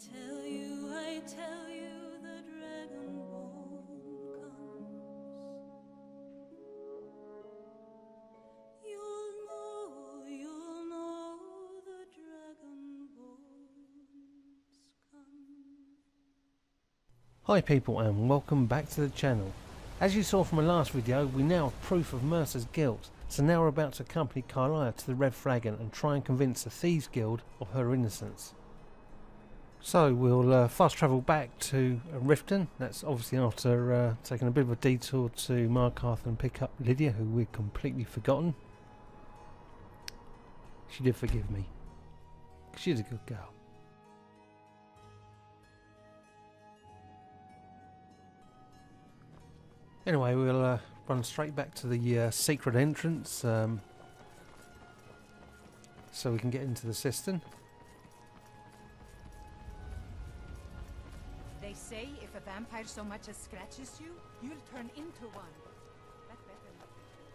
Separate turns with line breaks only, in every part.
I tell you, the dragonborn comes. You'll know the dragonborn's come.
Hi people and welcome back to the channel. As you saw from my last video, we now have proof of Mercer's guilt, so now we're about to accompany Carlia to the Red Flagon and try and convince the Thieves Guild of her innocence. So we'll fast travel back to Riften. That's obviously after taking a bit of a detour to Markarth and pick up Lydia, who we'd completely forgotten. She did forgive me. She's a good girl. Anyway, we'll run straight back to the secret entrance so we can get into the cistern.
They say if a vampire so much as scratches you, you'll turn into one. That better not be true.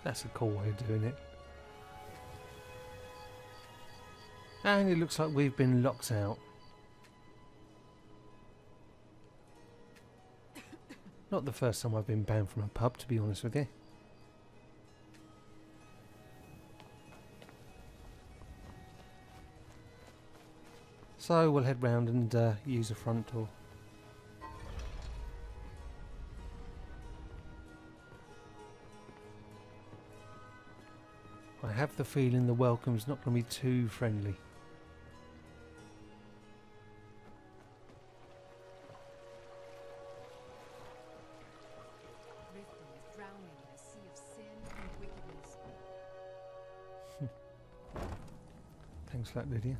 That's a cool way of doing it. And it looks like we've been locked out. Not the first time I've been banned from a pub, to be honest with you. So we'll head round and use the front door. I have the feeling the welcome's not going to be too friendly.
Riften is drowning in a sea of sin and wickedness.
Thanks for that, Lydia.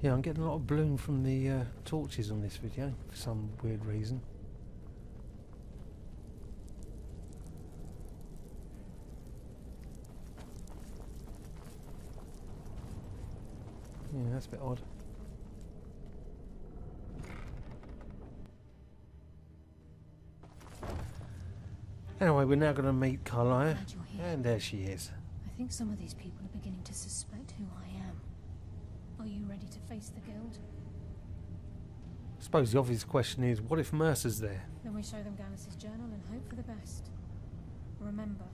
Yeah, I'm getting a lot of bloom from the torches on this video for some weird reason. Yeah, that's a bit odd. Anyway, we're now going to meet Carlia,
Glad you're here.
and there she is.
I think some of these people are beginning to suspect who I am. Are you ready to face the guild?
I suppose the obvious question is, what if Mercer's there?
Then we show them Gallus's journal and hope for the best. Remember,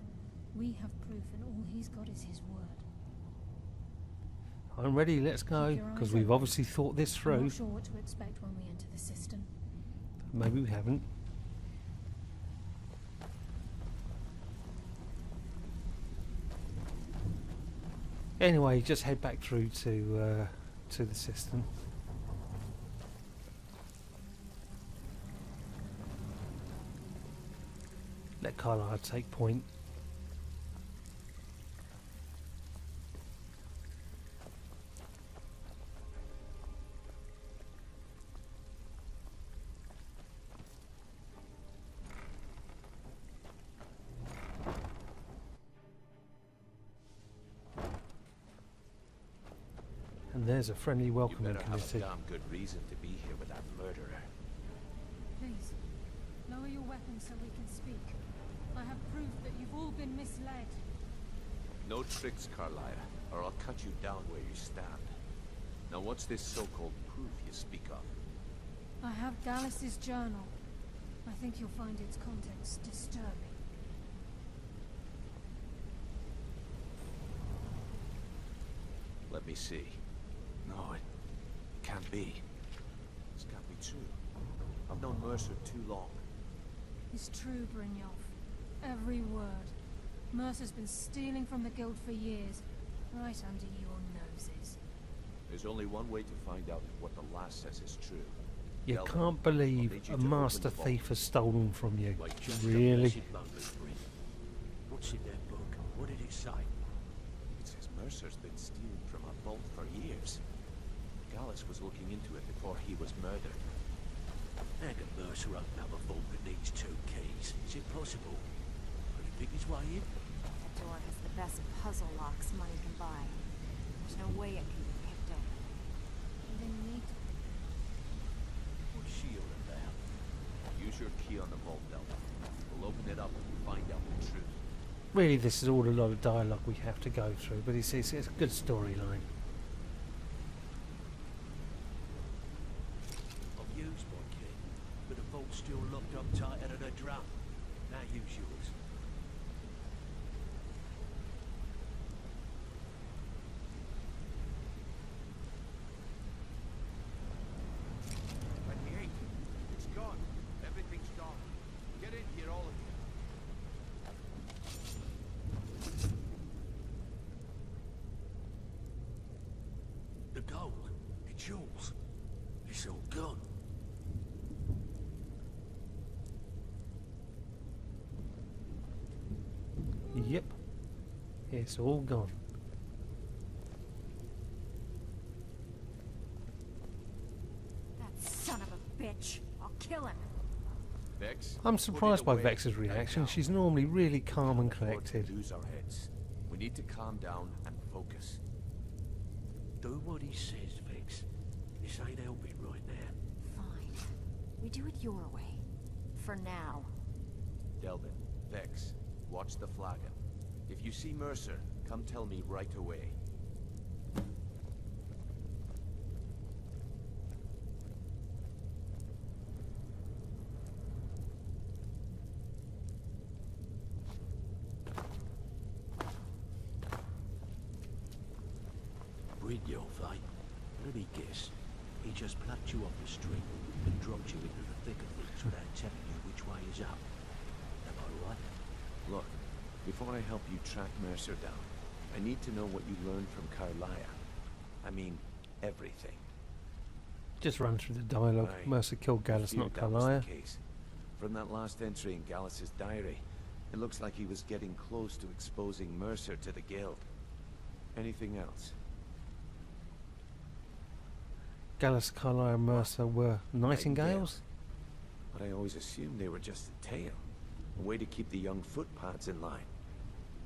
we have proof and all he's got is his word.
I'm ready, let's go,
Keep your eyes
because we've
open.
obviously thought this
I'm
through.
not sure what to expect when we enter the cistern.
Maybe we haven't. Anyway, just head back through to the cistern. Let Carlisle take point. And there's a friendly welcoming
You better have a
committee.
damn good reason to be here with that murderer.
Please, lower your weapons so we can speak. I have proof that you've all been misled.
No tricks, Carlia, or I'll cut you down where you stand. Now what's this so-called proof you speak of?
I have Gallus's journal. I think you'll find its contents disturbing.
Let me see. No, it can't be. This can't be true. I've known Mercer too long.
It's true, Brynjolf. Every word. Mercer's been stealing from the guild for years, right under your noses.
There's only one way to find out if what the lass says is true.
You
Tell them.
can't believe
I'll need
a
you to
master
open the
thief
vault.
has stolen from you.
Wait, just
Really?
What's in that book? What did it say?
It says Mercer's been stealing from a vault for years. Gallus was looking into it before he was murdered.
How can Mercer open up a vault that needs 2 keys? Is it possible? Could he pick his way in?
That door has the best puzzle locks money can buy. There's no way it can be picked up.
You didn't need to pick
vault, Delta. We'll open it up and find out the truth.
Really, this is all a lot of dialogue we have to go through, but it's a good storyline.
I've used my key, but the vault's still locked up tighter than a drum. Now use yours.
At the 8. It's gone. Everything's gone. Get in here, all of you.
The gold, it's yours. It's all gone.
Yep. It's all gone.
That son of a bitch. I'll kill him.
Vex?
I'm
put it
surprised by
away.
Vex's
Right
reaction.
now.
She's normally really calm and
Can't afford to
collected.
lose our heads. We need to calm down and focus.
Do what he says, Vex. This ain't helping right now.
Fine. We do it your way. For now.
Delvin, Vex, watch the flagon. If you see Mercer, come tell me right away.
Brynjolf, eh? Let me guess. He just plucked you off the street and dropped you into the thick of things without telling you which way is up. Am I right?
Look, before I help you track Mercer down, I need to know what you learned from Carlia. I mean, everything.
Just run through the dialogue.
I
Mercer killed Gallus,
feared
not
that was
Carlia.
the case. From that last entry in Gallus's diary, it looks like he was getting close to exposing Mercer to the Guild. Anything else?
Gallus, Carlia, and Mercer were nightingales?
But I always assumed they were just a tale. A way to keep the young footpads in line.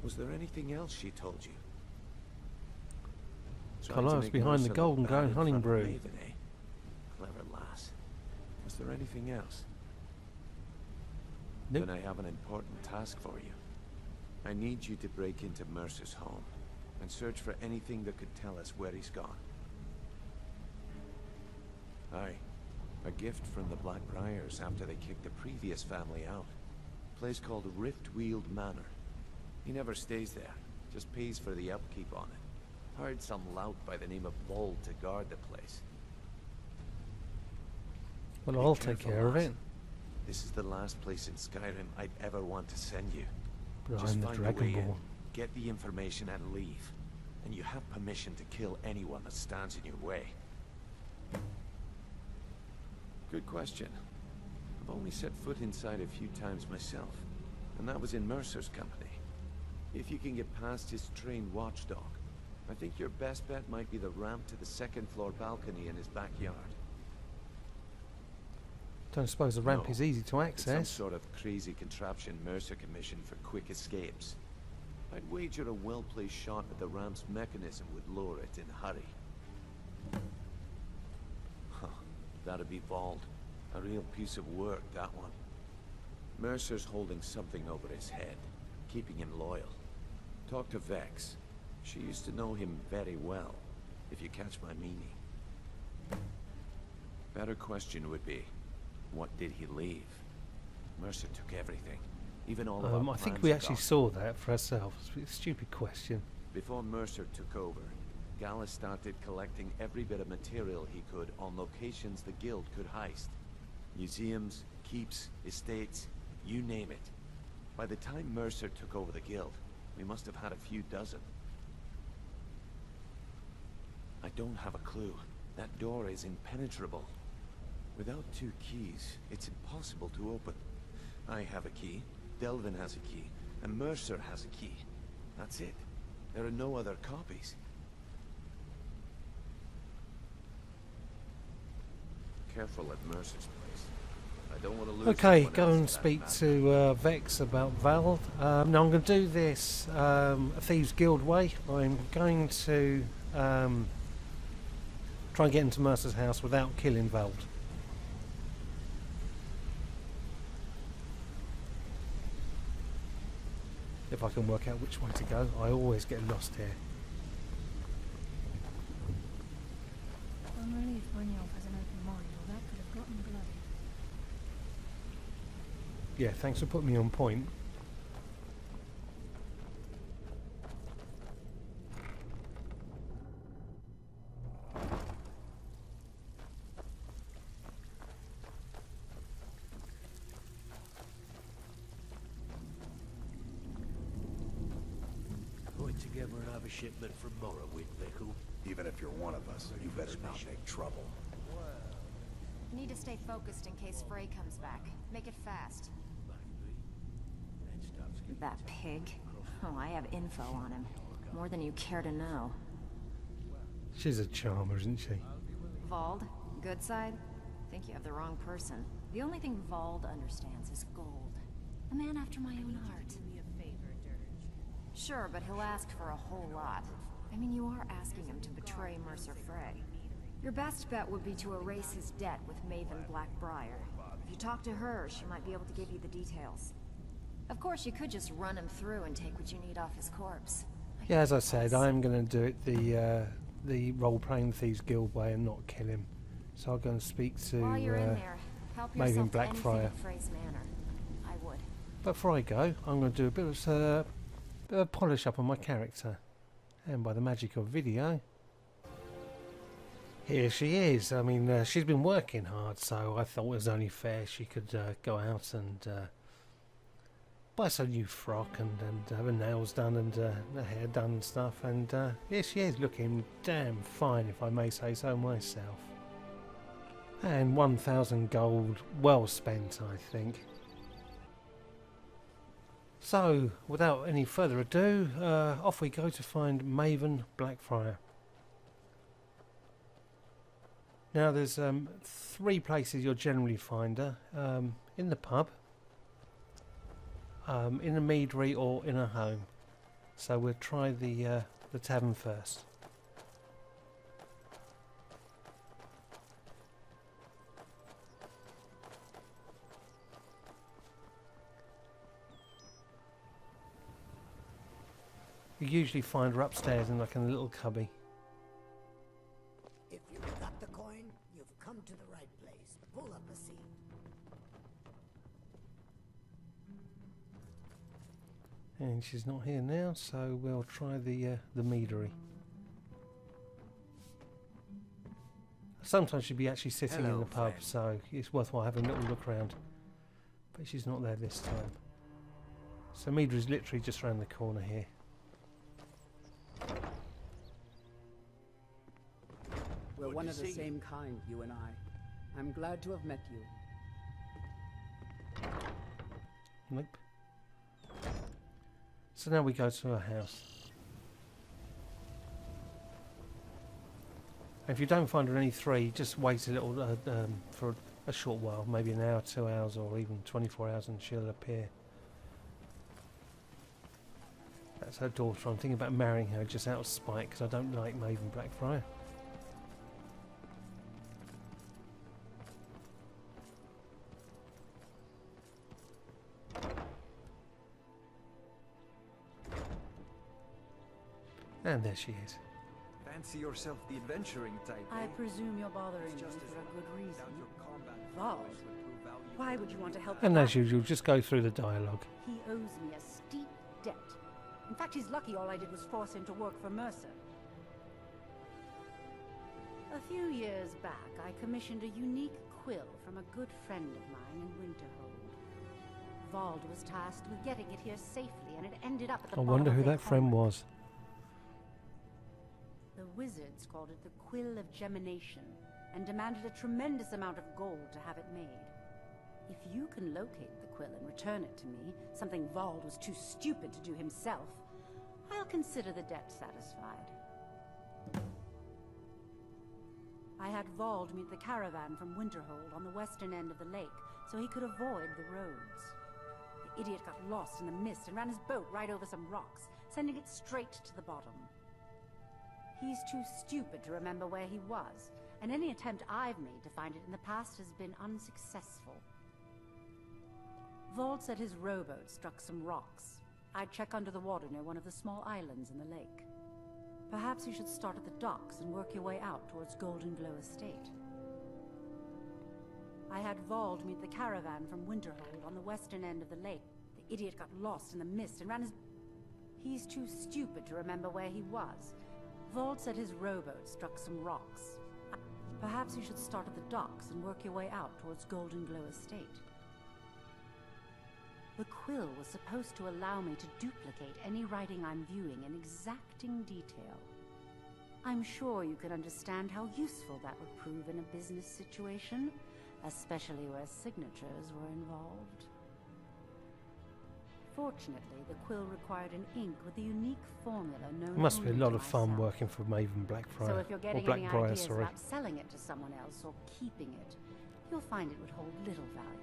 Was there anything else she told you? Trying to
Carlia was
make
behind the
Mercer
golden
look
gun
bad in
hunting
front of
brew.
Maven, eh? Clever lass. Was there anything else?
Nope.
Then I have an important task for you. I need you to break into Mercer's home and search for anything that could tell us where he's gone. Aye. A gift from the Blackbriars after they kicked the previous family out. A place called Riftweald Manor. He never stays there, just pays for the upkeep on it. Hired some lout by the name of Vald to guard the place.
Well,
Be
I'll take
careful,
care of
lass.
it.
This is the last place in Skyrim I'd ever want to send you.
But
Just
I'm the
find a way in,
Dragonborn.
get the information and leave. And you have permission to kill anyone that stands in your way. Good question. I've only set foot inside a few times myself, and that was in Mercer's company. If you can get past his trained watchdog, I think your best bet might be the ramp to the second floor balcony in his backyard.
Don't suppose the ramp
No,
is easy to
It's some
access.
sort of crazy contraption Mercer commissioned for quick escapes. I'd wager a well-placed shot at the ramp's mechanism would lower it in a hurry. Huh, that'd be Vald. A real piece of work, that one. Mercer's holding something over his head, keeping him loyal. Talk to Vex. She used to know him very well, if you catch my meaning. Better question would be, what did he leave? Mercer took everything, even all of our
I think
plans
we
are
actually
gone.
saw that for ourselves. It's a stupid question.
Before Mercer took over, Gallus started collecting every bit of material he could on locations the Guild could heist. Museums, keeps, estates, you name it. By the time Mercer took over the Guild, we must have had a few dozen. I don't have a clue. That door is impenetrable. Without 2 keys, it's impossible to open. I have a key, Delvin has a key, and Mercer has a key. That's it. There are no other copies. Careful at Mercer's place. I don't want to lose
Okay,
anyone
go
else
and
in that
speak
matter.
to Vex about Vald. Now I'm going to do this Thieves Guild way. I'm going to try and get into Mercer's house without killing Vald. if I can work out which way to go. I always get lost here.
I'm relieved Brynjolf has an open mind, or that could have gotten bloody.
Yeah, thanks for putting me on point.
Put together another shipment from Morrowind, Pickle.
Even if you're one of us, you better not make trouble.
Need to stay focused in case Frey comes back. Make it fast. That pig. Oh, I have info on him. More than you care to know.
She's a charmer, isn't she?
Vald, good side? Think you have the wrong person. The only thing Vald understands is gold. A man after my own heart. Sure, but he'll ask for a whole lot. I mean, you are asking him to betray Mercer Frey. Your best bet would be to erase his debt with Maven Blackbriar. If you talk to her, she might be able to give you the details. Of course, you could just run him through and take what you need off his corpse.
Yeah, as I said, I'm going to do it the role-playing Thieves Guild way and not kill him. So I'll go and speak to
While you're in there, help
Maven
yourself to anything
Blackbriar.
at Frey's Manor. I would.
But before I go, I'm going to do a bit of polish up on my character. And by the magic of video, here she is. I mean, she's been working hard, so I thought it was only fair she could go out and buy some new frock and have her nails done and her hair done and stuff. And here she is, looking damn fine, if I may say so myself. And 1,000 gold well spent, I think. So, without any further ado, off we go to find Maven Blackbriar. Now, there's 3 places you'll generally find her. In the pub, in a meadery, or in a home. So we'll try the tavern first. You usually find her upstairs in like a little cubby.
If you've got the coin, you've come to the right place. Pull up a seat.
And she's not here now, so we'll try the meadery. Sometimes she'd be actually sitting in
Hello,
the pub,
friend.
so it's worthwhile having a little look around. But she's not there this time. So meadery's literally just around the corner here.
We're
Good
one
to
of the
see you.
same kind, you and I. I'm glad to have met you.
Nope. So now we go to her house. If you don't find her in any 3, just wait a little for a short while, maybe an hour, 2 hours, or even 24 hours, and she'll appear. That's her daughter. I'm thinking about marrying her just out of spite because I don't like Maven Blackbriar. And there she is.
Fancy yourself the adventuring type,
I
eh?
presume you're bothering me
Just as
for a good reason.
without your combat
Vald?
prowess would prove valuable.
Why would you want to help
And
him
as
out?
usual, just go through the dialogue.
He owes me a steep debt. In fact, he's lucky all I did was force him to work for Mercer. A few years back, I commissioned a unique quill from a good friend of mine in Winterhold. Vald was tasked with getting it here safely, and it ended up at the
I
bottom
wonder
of
who
their
that friend
conduit.
was.
The wizards called it the Quill of Gemination, and demanded a tremendous amount of gold to have it made. If you can locate the quill and return it to me, something Vald was too stupid to do himself, I'll consider the debt satisfied. I had Vald meet the caravan from Winterhold on the western end of the lake, so he could avoid the roads. The idiot got lost in the mist and ran his boat right over some rocks, sending it straight to the bottom. He's too stupid to remember where he was, and any attempt I've made to find it in the past has been unsuccessful. Vald said his rowboat struck some rocks. I'd check under the water near one of the small islands in the lake. Perhaps you should start at the docks and work your way out towards Golden Glow Estate. I had Vald meet the caravan from Winterhold on the western end of the lake. The idiot got lost in the mist and ran his... He's too stupid to remember where he was. Vald said his rowboat struck some rocks. Perhaps you should start at the docks and work your way out towards Golden Glow Estate. The quill was supposed to allow me to duplicate any writing I'm viewing in exacting detail. I'm sure you can understand how useful that would prove in a business situation, especially where signatures were involved. Fortunately, the quill required an ink with a unique formula known
It must be a
only
lot
to
of fun
myself.
working for Maven Blackfriar.
So if you're getting
or
any
Blackbriar,
ideas
sorry.
about selling it to someone else or keeping it, you'll find it would hold little value.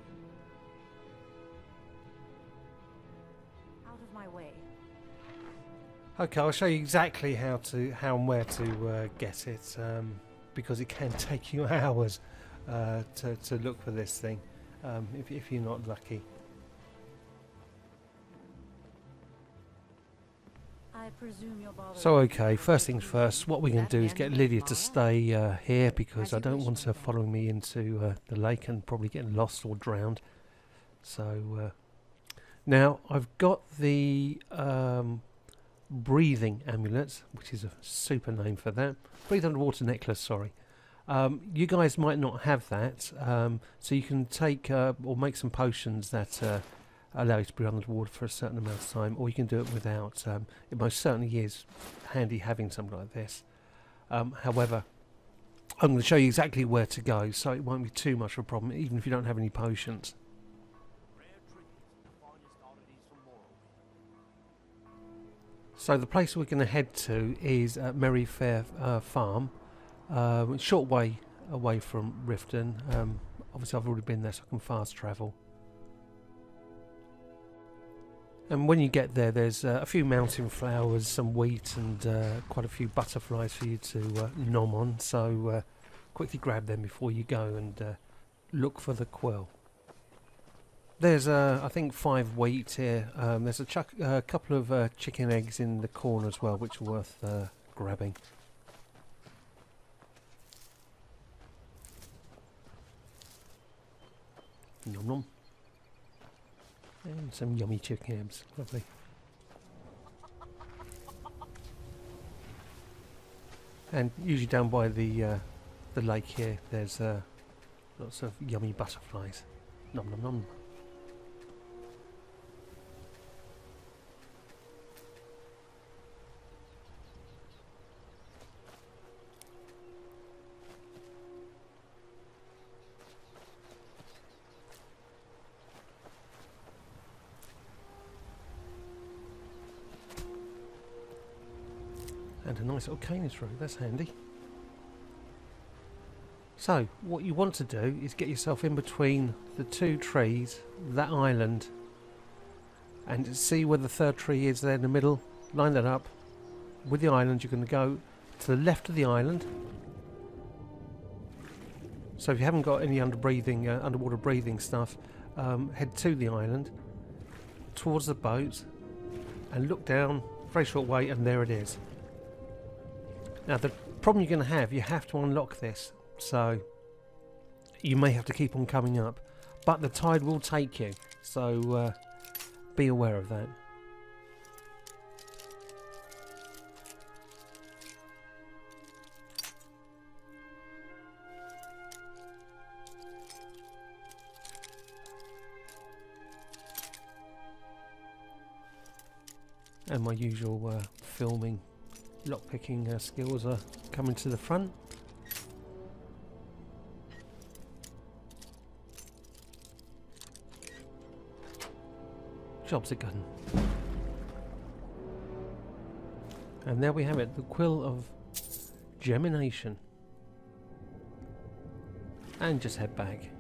Out of my way.
Okay, I'll show you exactly how and where to get it, because it can take you hours to look for this thing, if you're not lucky.
I presume you're bothered.
So okay, first things first, what we're going to do is get Lydia to stay here, because I don't want her following me into the lake and probably getting lost or drowned. So now I've got the breathing amulet, which is a super name for that. Breathe underwater necklace, sorry. You guys might not have that, so you can take or make some potions that allow you to breathe underwater for a certain amount of time, or you can do it without. It most certainly is handy having something like this. However, I'm going to show you exactly where to go, so it won't be too much of a problem, even if you don't have any potions. So the place we're going to head to is Merryfair Farm, a short way away from Riften. Obviously I've already been there, so I can fast travel. And when you get there, there's a few mountain flowers, some wheat, and quite a few butterflies for you to nom on. So quickly grab them before you go and look for the quill. There's I think 5 wheat here. There's a couple of chicken eggs in the corner as well, which are worth grabbing. Nom nom. And some yummy chicken eggs, lovely. And usually down by the lake here, there's lots of yummy butterflies. Nom nom nom. And a nice little canis road, that's handy. So, what you want to do is get yourself in between the 2 trees, that island, and see where the 3rd tree is there in the middle. Line that up. With the island, you're going to go to the left of the island. So if you haven't got any underwater breathing stuff, head to the island, towards the boat, and look down, very short way, and there it is. Now the problem you're going to have, you have to unlock this, so you may have to keep on coming up, but the tide will take you, so be aware of that. And my usual filming lockpicking skills are coming to the front. Jobs are done. And there we have it, the Quill of Gemination. And just head back.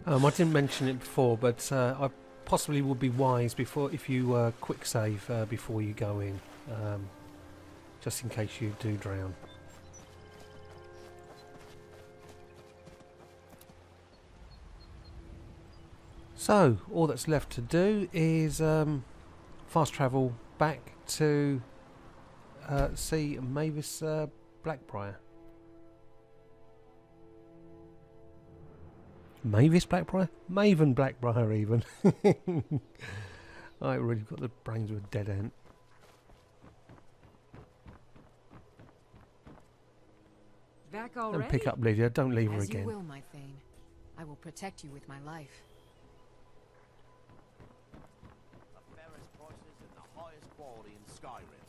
I didn't mention it before, but I possibly would be wise if you quick save before you go in. Just in case you do drown. So, all that's left to do is fast travel back to see Mavis Blackbriar. Mavis Blackbriar? Maven Blackbriar even. I really got the brains of a dead ant.
Back already?
And pick up Lydia, don't leave her
As
again.
you will, my Thane. I will protect you with my life.
The fairest prices and the highest quality in Skyrim.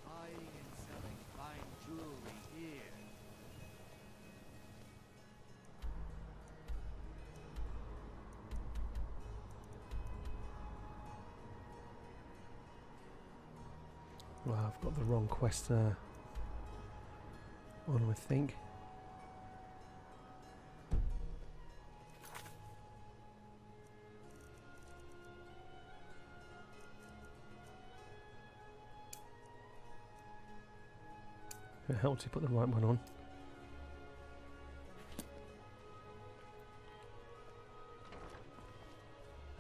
Buying and selling fine jewelry here.
Well, I've got the wrong quest on, I think. It helps to put the right one on.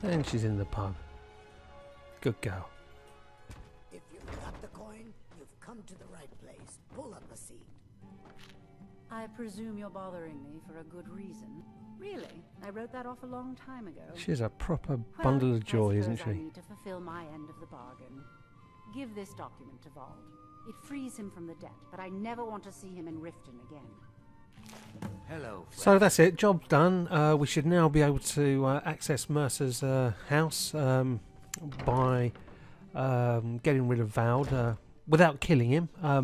And she's in the pub. Good girl.
If you've got the coin, you've come to the right place. Pull up a seat.
I presume you're bothering me for a good reason. Really? I wrote that off a long time ago.
She's a proper bundle of joy, isn't
I
she?
need to fulfill my end of the bargain. Give this document to Vald. It frees him from the debt, but I never want to see him in Riften again.
Hello, friend.
So that's it, job done. We should now be able to access Mercer's house by getting rid of Vald without killing him. I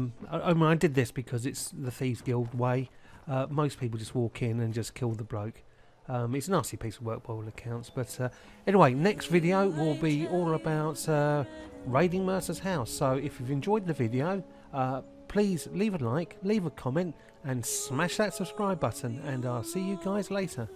mean, I did this because it's the Thieves Guild way. Most people just walk in and just kill the bloke. It's a nasty piece of work by all accounts. But anyway, next video will be all about raiding Mercer's house. So if you've enjoyed the video, please leave a like, leave a comment, and smash that subscribe button. And I'll see you guys later.